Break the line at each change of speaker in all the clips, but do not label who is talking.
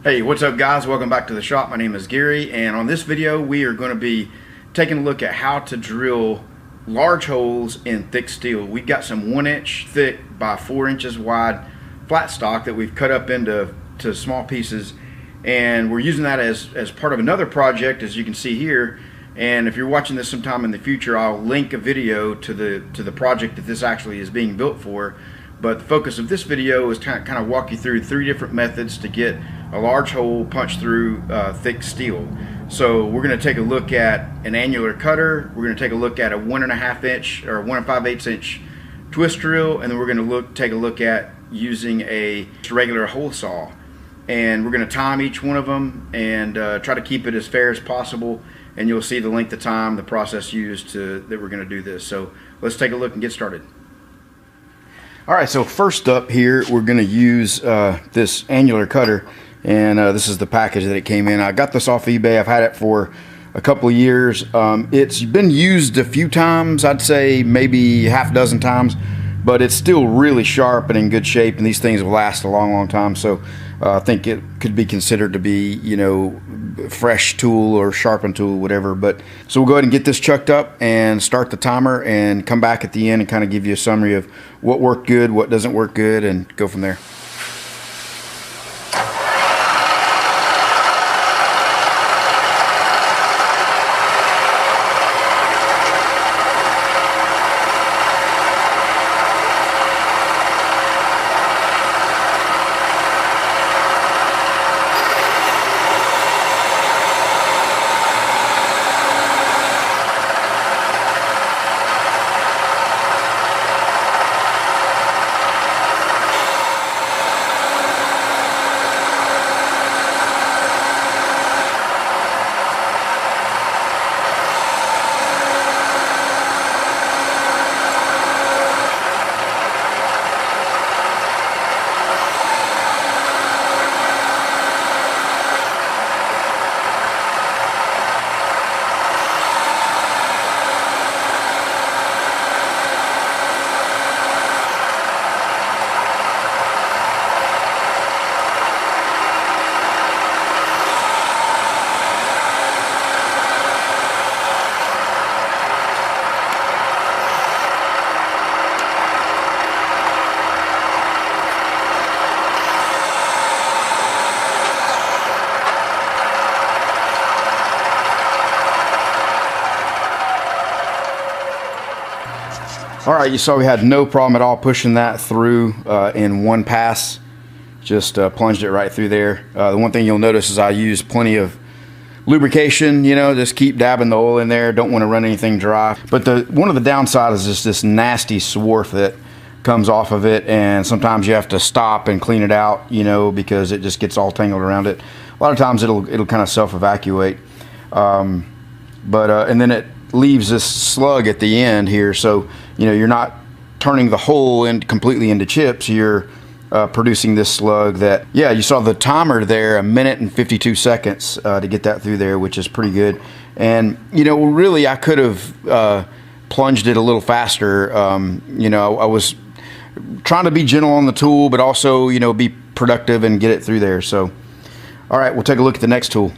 Hey, what's up guys? Welcome back to the shop. My name is Gary, and on this video we are going to be taking a look at how to drill large holes in thick steel. We've got some 1-inch thick by 4 inches wide flat stock that we've cut up into small pieces, and we're using that as part of another project, as you can see here. And if you're watching this sometime in the future, I'll link a video to the project that this actually is being built for. But the focus of this video is to kind of walk you through 3 different methods to get a large hole punched through thick steel. So we're going to take a look at an annular cutter, we're going to take a look at a 1.5 inch or 1 5/8 inch twist drill, and then we're going to take a look at using a regular hole saw. And we're going to time each one of them and try to keep it as fair as possible, and you'll see the length of time, the process used that we're going to do this. So let's take a look and get started. Alright, so first up here we're going to use this annular cutter, and this is the package that it came in. I got this off eBay. I've had it for a couple of years. It's been used a few times, I'd say maybe half a dozen times, but it's still really sharp and in good shape, and these things will last a long time. So I think it could be considered to be, you know, fresh tool or sharpened tool, whatever. But so we'll go ahead and get this chucked up and start the timer and come back at the end and kind of give you a summary of what worked good, what doesn't work good, and go from there. Alright, you saw we had no problem at all pushing that through in one pass. Just plunged it right through there. The one thing you'll notice is I use plenty of lubrication, you know, just keep dabbing the oil in there. Don't want to run anything dry. But one of the downside is just this nasty swarf that comes off of it, and sometimes you have to stop and clean it out, you know, because it just gets all tangled around it. A lot of times it'll kind of self-evacuate. And then it leaves this slug at the end here, so you know you're not turning the hole completely into chips. You're producing this slug that, yeah, you saw the timer there, 1 minute and 52 seconds to get that through there, which is pretty good. And you know, really I could have plunged it a little faster. You know, I was trying to be gentle on the tool, but also, you know, be productive and get it through there. So all right, we'll take a look at the next tool.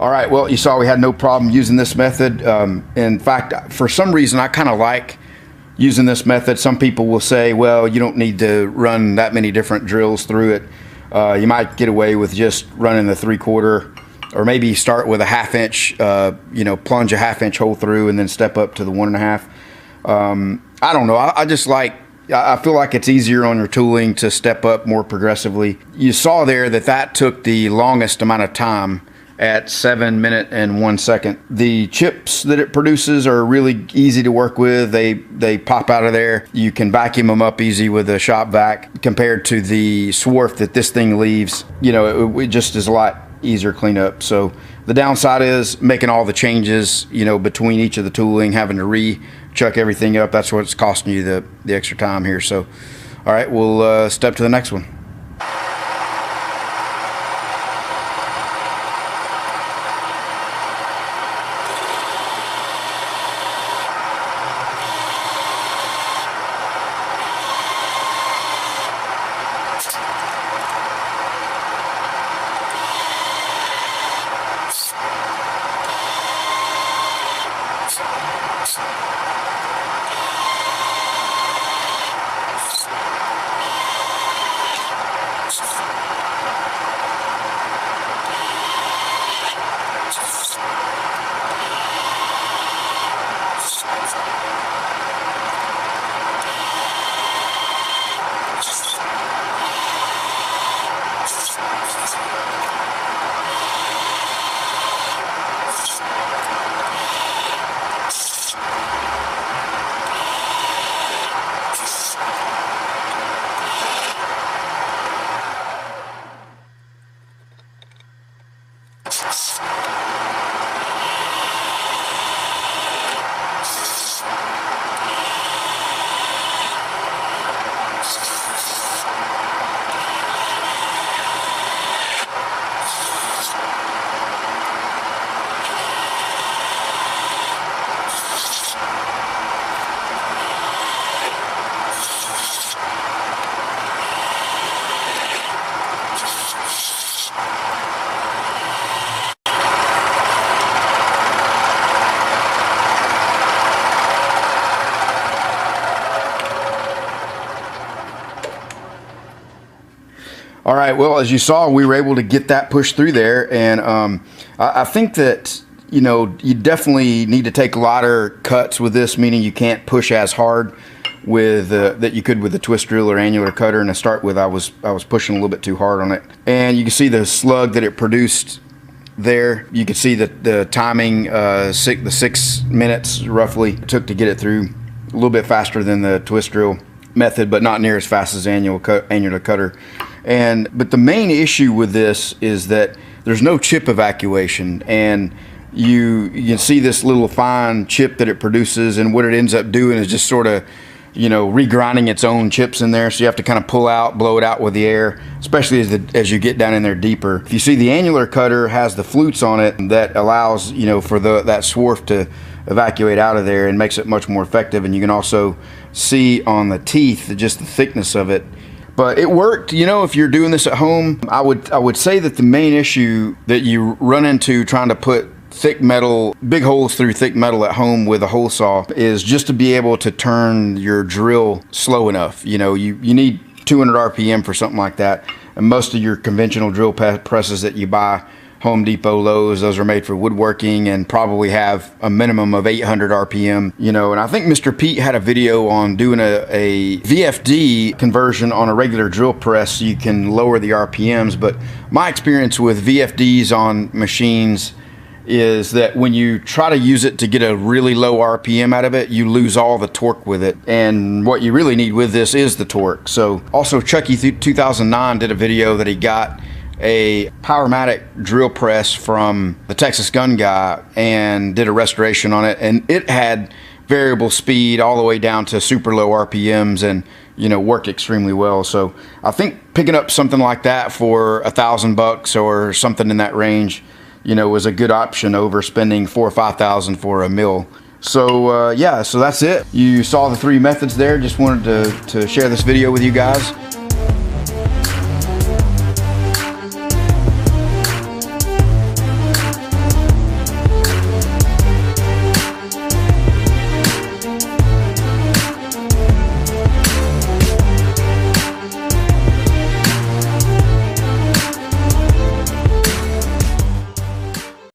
All right, well, you saw we had no problem using this method. In fact, for some reason, I kind of like using this method. Some people will say, well, you don't need to run that many different drills through it. You might get away with just running the 3/4, or maybe start with a 1/2 inch, plunge a 1/2 inch hole through and then step up to the 1.5. I don't know. I feel like it's easier on your tooling to step up more progressively. You saw there that took the longest amount of time at 7 minutes and 1 second. The chips that it produces are really easy to work with. They pop out of there. You can vacuum them up easy with a shop vac compared to the swarf that this thing leaves. It just is a lot easier cleanup. So the downside is making all the changes, between each of the tooling, having to re-chuck everything up. That's what's costing you the extra time here. So, all right, we'll step to the next one. All right, well, as you saw, we were able to get that pushed through there, and I think that you definitely need to take lighter cuts with this, meaning you can't push as hard with that you could with the twist drill or annular cutter. And to start with, I was pushing a little bit too hard on it, and you can see the slug that it produced there. You can see that the timing, the 6 minutes roughly it took to get it through, a little bit faster than the twist drill method, but not near as fast as annular cutter. But the main issue with this is that there's no chip evacuation, and you can see this little fine chip that it produces, and what it ends up doing is just sort of regrinding its own chips in there. So you have to kind of blow it out with the air, especially as you get down in there deeper. If you see, the annular cutter has the flutes on it that allows for that swarf to evacuate out of there and makes it much more effective. And you can also see on the teeth just the thickness of it. But it worked. If you're doing this at home, I would say that the main issue that you run into trying to put big holes through thick metal at home with a hole saw is just to be able to turn your drill slow enough. You need 200 RPM for something like that. And most of your conventional drill presses that you buy, Home Depot, Lowe's, those are made for woodworking and probably have a minimum of 800 RPM. And I think Mr. Pete had a video on doing a VFD conversion on a regular drill press so you can lower the RPMs. But my experience with VFDs on machines is that when you try to use it to get a really low RPM out of it, you lose all the torque with it. And what you really need with this is the torque. So also Chucky 2009 did a video that he got a Powermatic drill press from the Texas Gun Guy and did a restoration on it, and it had variable speed all the way down to super low RPMs, and you know, worked extremely well. So I think picking up something like that for $1,000 or something in that range, you know, was a good option over spending $4,000 or $5,000 for a mill. So yeah, so that's it. You saw the 3 methods there. Just wanted to share this video with you guys.